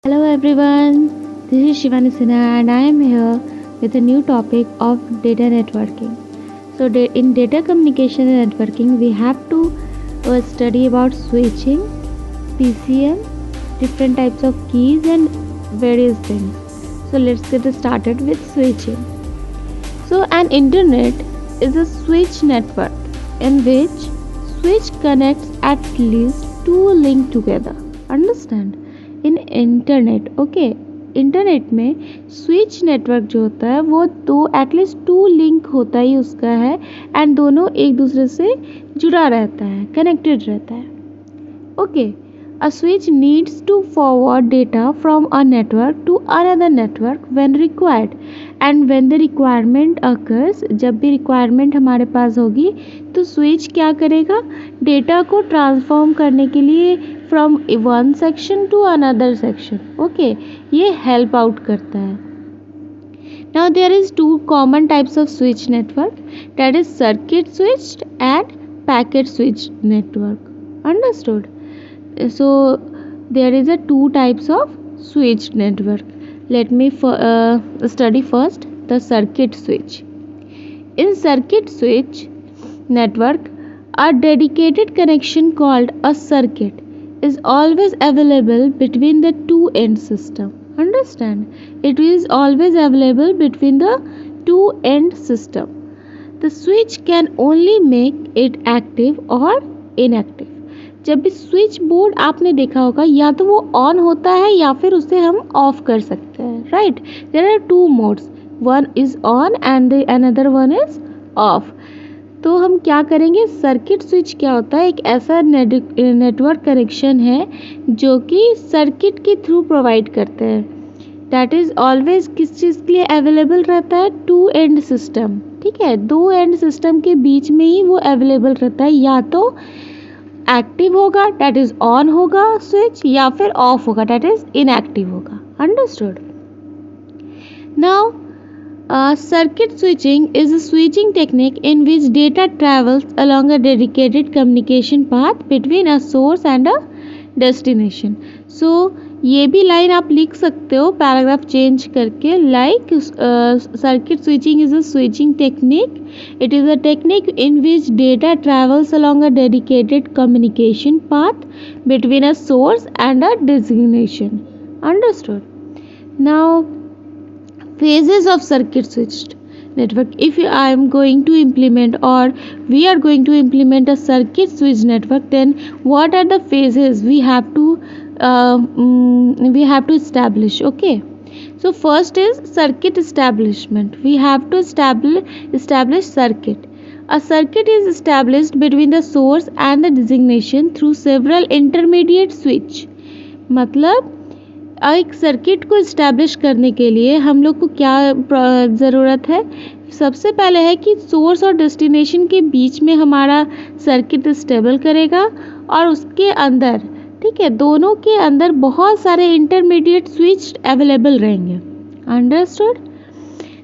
Hello everyone, this is Shivani Sinha and I am here with a new topic of data networking. So, in data communication and networking, we have to study about switching, PCM, different types of keys, and various things. So, let's get started with switching. So, an internet is a switch network in which switch connects at least two links together. Understand? In internet internet में switch network जो होता है वो दो at least to link होता ही उसका है and दोनों एक दूसरे से जुड़ा रहता है, कनेक्टेड रहता है. A switch needs to forward data from a network to another network when required. And when the requirement occurs, जब भी requirement हमारे पास होगी तो switch क्या करेगा, डेटा को ट्रांसफॉर्म करने के लिए from one section to another section. ये help out करता है. Now there is two common types of switch network, that is circuit switched and packet switched network. Understood? So there is a two types of switched network. Let me study first the circuit switch. In circuit switch network, a dedicated connection called a circuit is always available between the two end system. Understand? It is always available between the two end system. The switch can only make it active or inactive. जब भी switch board आपने देखा होगा या तो वो on होता है या फिर उसे हम ऑफ कर सकते हैं, right. There are two modes, one is on and the another one is off. तो हम क्या करेंगे, सर्किट स्विच क्या होता है, एक ऐसा नेटवर्क कनेक्शन है जो कि सर्किट के थ्रू प्रोवाइड करते हैं. दैट इज ऑलवेज किस चीज़ के लिए अवेलेबल रहता है, टू एंड सिस्टम. ठीक है, दो एंड सिस्टम के बीच में ही वो अवेलेबल रहता है. या तो एक्टिव होगा डैट इज ऑन होगा स्विच, या फिर ऑफ होगा डैट इज इनएक्टिव होगा. Understood. Now circuit switching is a switching technique in which data travels along a dedicated communication path between a source and a destination. So ये भी line आप लिख सकते हो पैराग्राफ चेंज करके, like circuit switching is a switching technique. It is a technique in which data travels along a dedicated communication path between a source and a designation. Understood. Now phases of circuit switched network. If I am going to implement or we are going to implement a circuit switch network, then what are the phases we have to establish? So first is circuit establishment. We have to establish circuit. A circuit is established between the source and the designation through several intermediate switch. मतलब एक circuit को establish करने के लिए हम लोग को क्या ज़रूरत है, सबसे पहले है कि सोर्स और डेस्टिनेशन के बीच में हमारा सर्किट स्टेबल करेगा और उसके अंदर, ठीक है, दोनों के अंदर बहुत सारे इंटरमीडिएट स्विच अवेलेबल रहेंगे. अंडरस्टूड.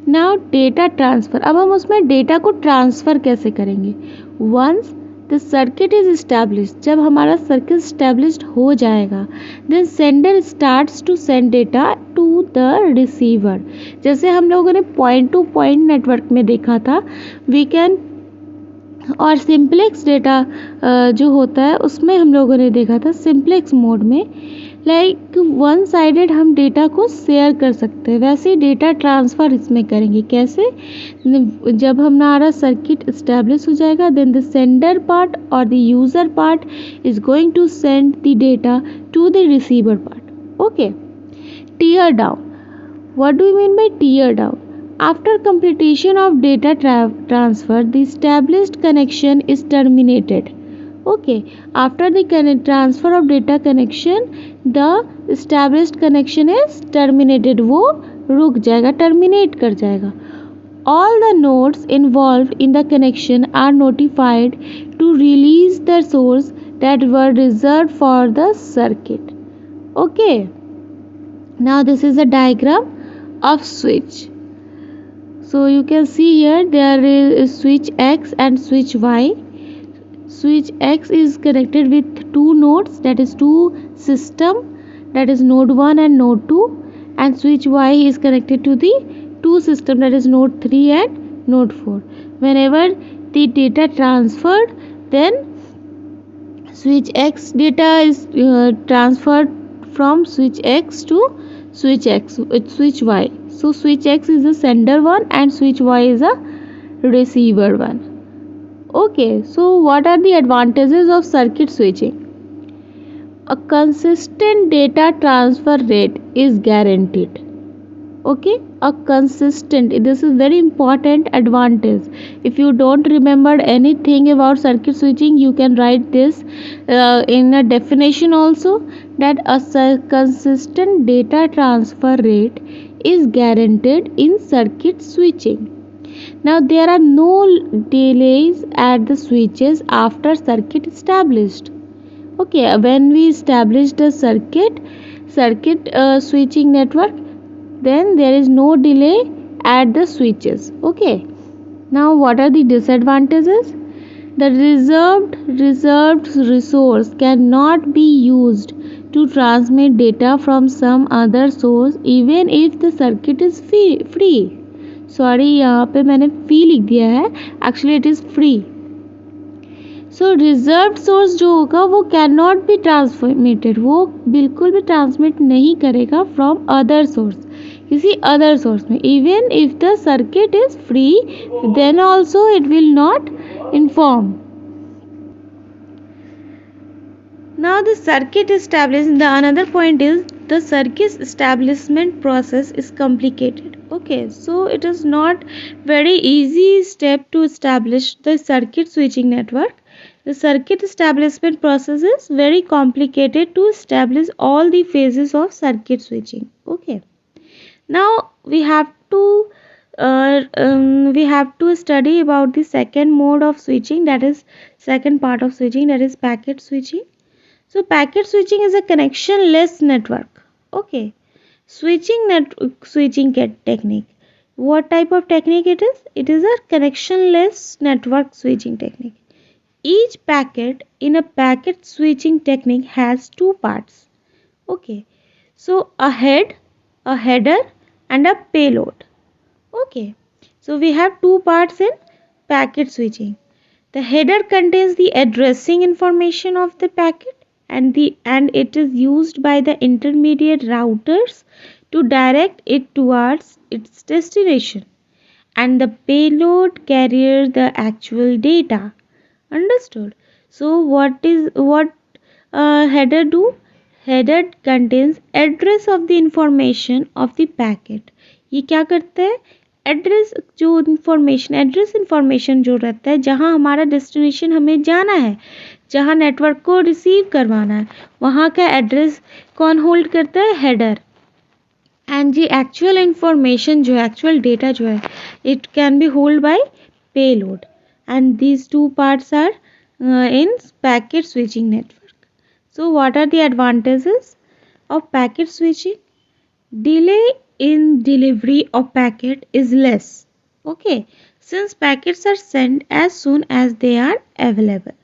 Now data transfer. अब हम उसमें डेटा को ट्रांसफ़र कैसे करेंगे. Once the circuit is established, जब हमारा सर्किट इस्टेब्लिश्ड हो जाएगा, then sender starts to send data to the receiver. जैसे हम लोगों ने पॉइंट टू पॉइंट नेटवर्क में देखा था, वी कैन, और सिंप्लेक्स डेटा जो होता है उसमें हम लोगों ने देखा था सिंप्लेक्स मोड में, लाइक वन साइडेड हम डेटा को शेयर कर सकते हैं. वैसे ही डेटा ट्रांसफ़र इसमें करेंगे. कैसे, जब हमारा सर्किट इस्टेब्लिश हो जाएगा, देन द सेंडर पार्ट और the user part is going to send the data to the receiver part. Tear down. What do you mean by tear down? After completion of data transfer, the established connection is terminated. After the transfer of data connection, the established connection is terminated. वो रुक जाएगा, terminate कर जाएगा. All the nodes involved in the connection are notified to release the source that were reserved for the circuit. Now this is a diagram of switch. So you can see here there is switch X and switch Y. Switch X is connected with two nodes, that is two system, that is node 1 and node 2, and switch Y is connected to the two system, that is node 3 and node 4. Whenever the data transferred, then switch X data is transferred from switch X to switch Y. So switch X is the sender one and switch Y is a receiver one. Okay, so what are the advantages of circuit switching? A consistent data transfer rate is guaranteed. Okay, a consistent, this is very important advantage. If you don't remember anything about circuit switching, you can write this in a definition also, that a consistent data transfer rate is guaranteed in circuit switching. Now there are no delays at the switches after circuit established. Okay, when we establish the circuit switching network, then there is no delay at the switches. Okay, now what are the disadvantages? The reserved resource cannot be used to transmit data from some other source even if the circuit is free. Sorry, यहाँ पे मैंने free लिख दिया है, actually it is free. So reserve source जो होगा वो can not be transmitted, वो बिल्कुल भी ट्रांसमिट नहीं करेगा फ्रॉम अदर सोर्स, किसी अदर सोर्स में. Even if the circuit is free, then also it will not inform. Now the circuit establishment, the another point is the circuit establishment process is complicated. Okay, so it is not very easy step to establish the circuit switching network. The circuit establishment process is very complicated to establish all the phases of circuit switching. Okay, now we have to study about the second mode of switching, that is second part of switching, that is packet switching. So packet switching is a connectionless network. Okay, switching technique. What type of technique it is? It is a connectionless network switching technique. Each packet in a packet switching technique has two parts. Okay, so a header and a payload. Okay, so we have two parts in packet switching. The header contains the addressing information of the packet, and it is used by the intermediate routers to direct it towards its destination, and the payload carries the actual data. Understood? So what header do? Header contains address of the information of the packet. ये क्या करता है? Address information जो रहता है, जहाँ हमारा destination हमें जाना है, जहाँ नेटवर्क को रिसीव करवाना है, वहाँ का एड्रेस कौन होल्ड करता है? Header. And the actual information जो है, एक्चुअल डेटा जो है, it can be hold by payload. And these two parts are in packet switching network. So what are the advantages of packet switching? Delay in delivery of packet is less. Okay, since packets are sent as soon as they are available.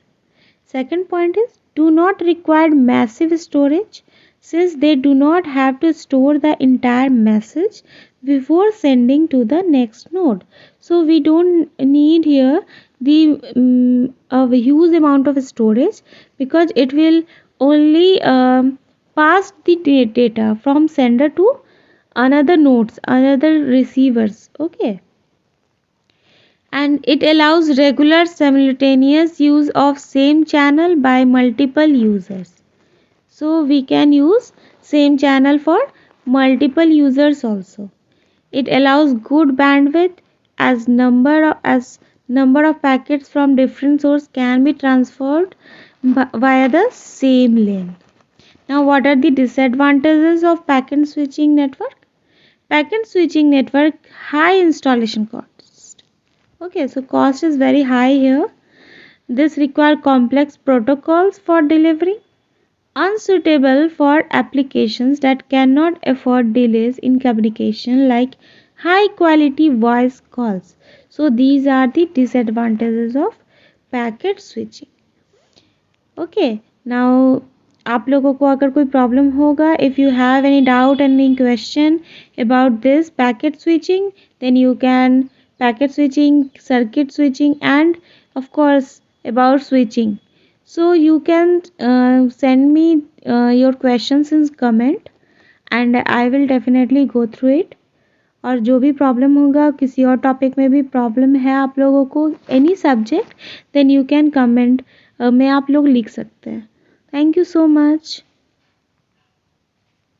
Second point is, do not require massive storage, since they do not have to store the entire message before sending to the next node. So we don't need here the a huge amount of storage, because it will only pass the data from sender to another nodes, another receivers. Okay, and it allows regular simultaneous use of same channel by multiple users. So we can use same channel for multiple users also. It allows good bandwidth, as number of packets from different source can be transferred via the same lane. Now what are the disadvantages of packet switching network? Packet switching network, high installation cost. Okay, so cost is very high here. This require complex protocols for delivery. Unsuitable for applications that cannot afford delays in communication, like high quality voice calls. So these are the disadvantages of packet switching. Okay, now आप लोगों को अगर कोई problem होगा, if you have any doubt any question about this packet switching, then you can packet switching, circuit switching, and of course about switching. So you can send me your questions in comment and I will definitely go through it. और जो भी problem होगा, किसी और topic में भी problem है आप लोगों को, any subject, then you can comment में आप लोग लिख सकते हैं. Thank you so much.